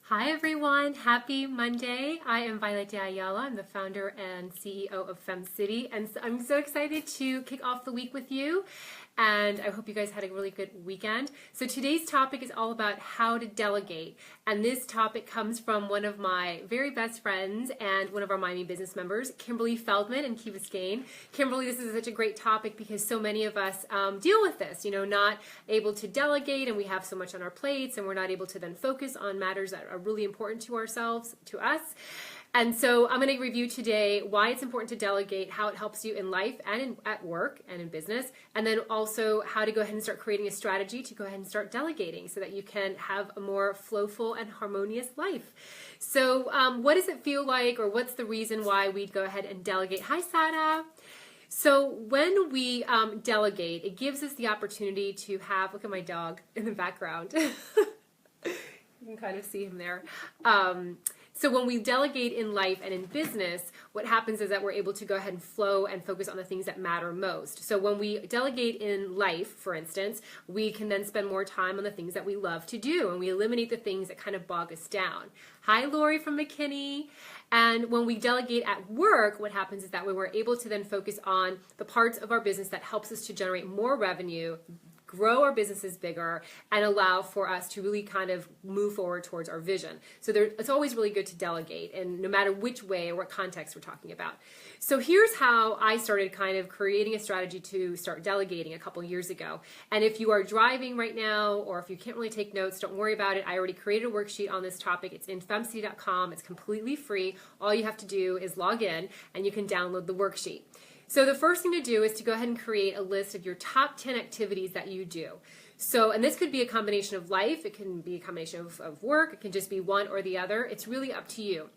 Hi everyone, happy Monday. I am Violette de Ayala. I'm the founder and CEO of FemCity, and I'm so excited to kick off the week with you. And I hope you guys had a really good weekend. So today's topic is all about how to delegate. And this topic comes from one of my very best friends and one of our Miami business members, Kimberly Feldman in Key Biscayne. Kimberly, this is such a great topic because so many of us deal with this, not able to delegate, and we have so much on our plates, and we're not able to then focus on matters that are really important to ourselves, to us. And so I'm going to review today why it's important to delegate, how it helps you in life and at work and in business, and then also how to go ahead and start creating a strategy to go ahead and start delegating so that you can have a more flowful and harmonious life. So what does it feel like, or what's the reason why we'd go ahead and delegate? Hi, Sada. So when we delegate, it gives us the opportunity to have, look at my dog in the background. You can kind of see him there. So when we delegate in life and in business, what happens is that we're able to go ahead and flow and focus on the things that matter most. So when we delegate in life, for instance, we can then spend more time on the things that we love to do, and we eliminate the things that kind of bog us down. Hi, Lori from McKinney. And when we delegate at work, what happens is that we're able to then focus on the parts of our business that helps us to generate more revenue, grow our businesses bigger, and allow for us to really kind of move forward towards our vision. So it's always really good to delegate, and no matter which way or what context we're talking about. So here's how I started kind of creating a strategy to start delegating a couple years ago. And if you are driving right now, or if you can't really take notes, don't worry about it. I already created a worksheet on this topic. It's in femcity.com. It's completely free. All you have to do is log in, and you can download the worksheet. So the first thing to do is to go ahead and create a list of your top 10 activities that you do. So, and this could be a combination of life, it can be a combination of work, it can just be one or the other. It's really up to you.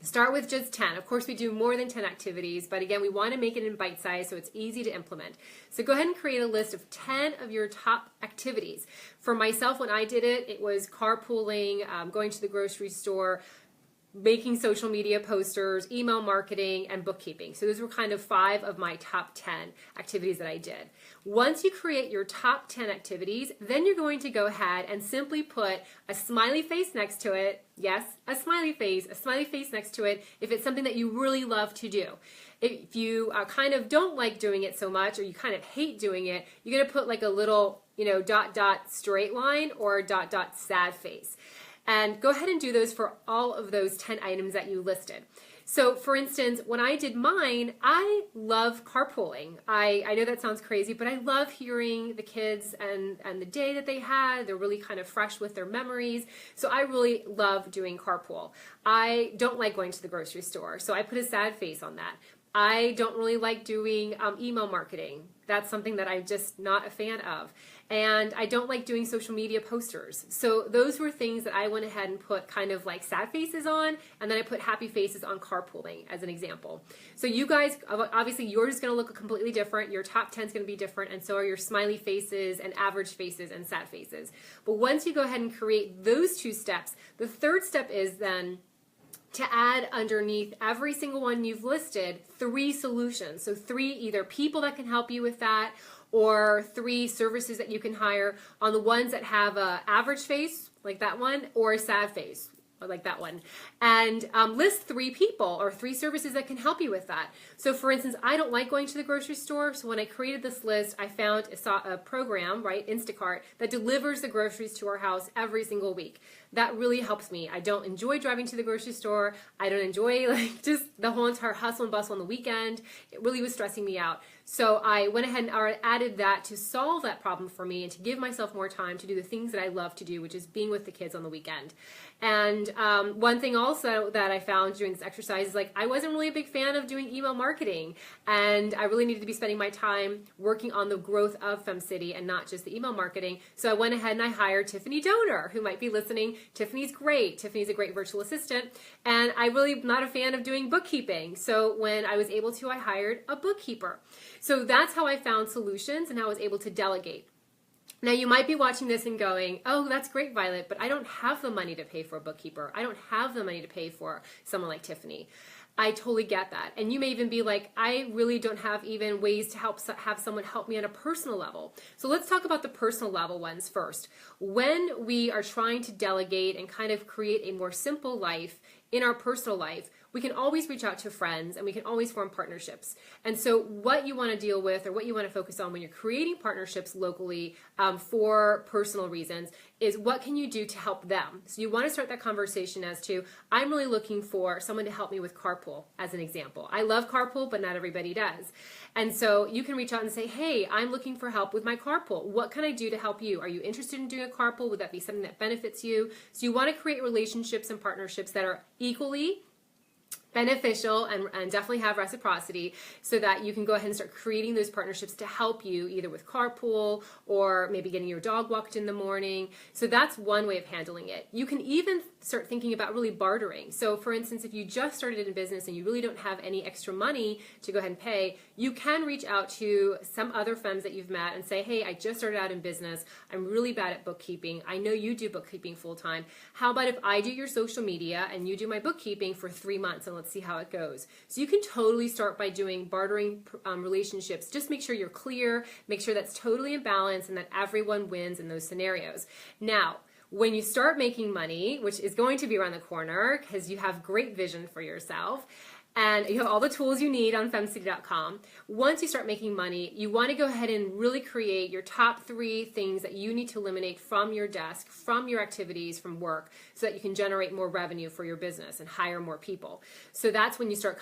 Start with just 10. Of course, we do more than 10 activities, but again, we want to make it in bite size so it's easy to implement. So go ahead and create a list of 10 of your top activities. For myself, when I did it, it was carpooling, going to the grocery store, making social media posters, email marketing, and bookkeeping. So those were kind of 5 of my top 10 activities that I did. Once you create your top 10 activities, then you're going to go ahead and simply put a smiley face next to it. Yes, a smiley face next to it if it's something that you really love to do. If you kind of don't like doing it so much, or you kind of hate doing it, you're going to put like a little, dot dot straight line or dot dot sad face. And go ahead and do those for all of those 10 items that you listed. So for instance, when I did mine, I love carpooling. I know that sounds crazy, but I love hearing the kids and the day that they had. They're really kind of fresh with their memories. So I really love doing carpool. I don't like going to the grocery store, so I put a sad face on that. I don't really like doing email marketing. That's something that I'm just not a fan of. And I don't like doing social media posters. So those were things that I went ahead and put kind of like sad faces on, and then I put happy faces on carpooling as an example. So you guys, obviously yours is going to look completely different. Your top 10 is going to be different, and so are your smiley faces and average faces and sad faces. But once you go ahead and create those 2 steps, the third step is then to add underneath every single one you've listed 3 solutions. So 3 either people that can help you with that, or 3 services that you can hire on the ones that have a average face, like that one, or a sad face, like that one. And list 3 people or 3 services that can help you with that. So for instance, I don't like going to the grocery store, so when I created this list, I found a program, right, Instacart, that delivers the groceries to our house every single week. That really helps me. I don't enjoy driving to the grocery store. I don't enjoy just the whole entire hustle and bustle on the weekend. It really was stressing me out. So I went ahead and added that to solve that problem for me and to give myself more time to do the things that I love to do, which is being with the kids on the weekend. And one thing also that I found doing this exercise is I wasn't really a big fan of doing email marketing, and I really needed to be spending my time working on the growth of FemCity and not just the email marketing. So I went ahead and I hired Tiffany Donor, who might be listening. Tiffany's great. Tiffany's a great virtual assistant, and I'm really not a fan of doing bookkeeping. So when I was able to, I hired a bookkeeper. So that's how I found solutions and how I was able to delegate. Now you might be watching this and going, oh, that's great, Violet, but I don't have the money to pay for a bookkeeper. I don't have the money to pay for someone like Tiffany. I totally get that. And you may even be like, I really don't have even ways to have someone help me on a personal level. So let's talk about the personal level ones first. When we are trying to delegate and kind of create a more simple life in our personal life, we can always reach out to friends and we can always form partnerships. And so what you want to deal with or what you want to focus on when you're creating partnerships locally for personal reasons is what can you do to help them? So you want to start that conversation as to, I'm really looking for someone to help me with carpool, as an example. I love carpool, but not everybody does. And so you can reach out and say, hey, I'm looking for help with my carpool. What can I do to help you? Are you interested in doing a carpool? Would that be something that benefits you? So you want to create relationships and partnerships that are equally beneficial and definitely have reciprocity so that you can go ahead and start creating those partnerships to help you either with carpool or maybe getting your dog walked in the morning. So that's one way of handling it. You can even start thinking about really bartering. So for instance, if you just started in business and you really don't have any extra money to go ahead and pay, you can reach out to some other femmes that you've met and say, hey, I just started out in business. I'm really bad at bookkeeping. I know you do bookkeeping full time. How about if I do your social media and you do my bookkeeping for 3 months and let's see how it goes. So you can totally start by doing bartering relationships. Just make sure you're clear, make sure that's totally in balance and that everyone wins in those scenarios. Now, when you start making money, which is going to be around the corner because you have great vision for yourself, and you have all the tools you need on FemCity.com. Once you start making money, you want to go ahead and really create your top 3 things that you need to eliminate from your desk, from your activities, from work, so that you can generate more revenue for your business and hire more people. So that's when you start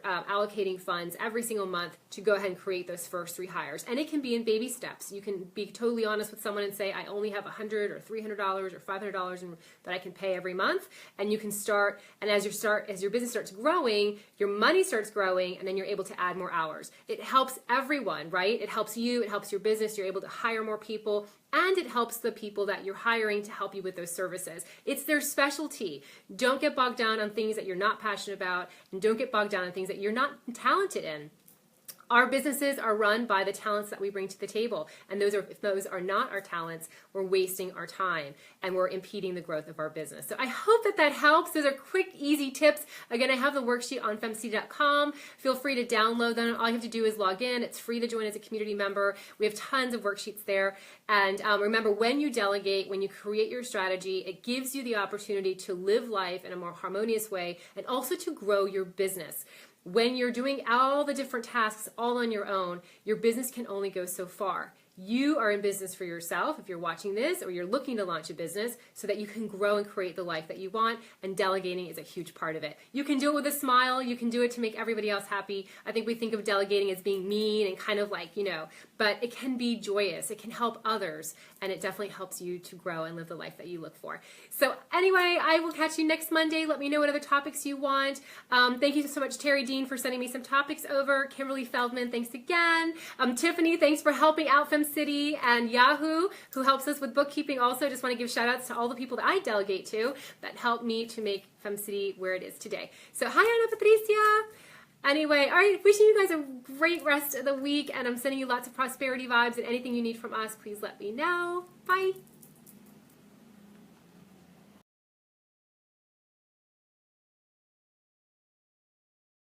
allocating funds every single month to go ahead and create those first 3 hires. And it can be in baby steps. You can be totally honest with someone and say, I only have $100 or $300 or $500 that I can pay every month. And you can start, and as your business starts growing, your money starts growing, and then you're able to add more hours. It helps everyone, right? It helps you, it helps your business, you're able to hire more people, and it helps the people that you're hiring to help you with those services. It's their specialty. Don't get bogged down on things that you're not passionate about, and don't get bogged down on things that you're not talented in. Our businesses are run by the talents that we bring to the table, and if those are not our talents, we're wasting our time and we're impeding the growth of our business. So I hope that helps. Those are quick, easy tips. Again, I have the worksheet on FemCity.com. Feel free to download them. All you have to do is log in. It's free to join as a community member. We have tons of worksheets there. And remember, when you delegate, when you create your strategy, it gives you the opportunity to live life in a more harmonious way and also to grow your business. When you're doing all the different tasks all on your own, your business can only go so far. You are in business for yourself if you're watching this, or you're looking to launch a business so that you can grow and create the life that you want, and delegating is a huge part of it. You can do it with a smile. You can do it to make everybody else happy. I think we think of delegating as being mean and kind of like, but it can be joyous. It can help others, and it definitely helps you to grow and live the life that you look for. So anyway, I will catch you next Monday. Let me know what other topics you want. Thank you so much, Terry Dean, for sending me some topics over. Kimberly Feldman, thanks again. Tiffany, thanks for helping out FemCity, and Yahoo, who helps us with bookkeeping. Also, just want to give shout outs to all the people that I delegate to that help me to make FemCity where it is today. So hi, Ana Patricia. Anyway, all right, wishing you guys a great rest of the week, and I'm sending you lots of prosperity vibes, and anything you need from us, please let me know. Bye.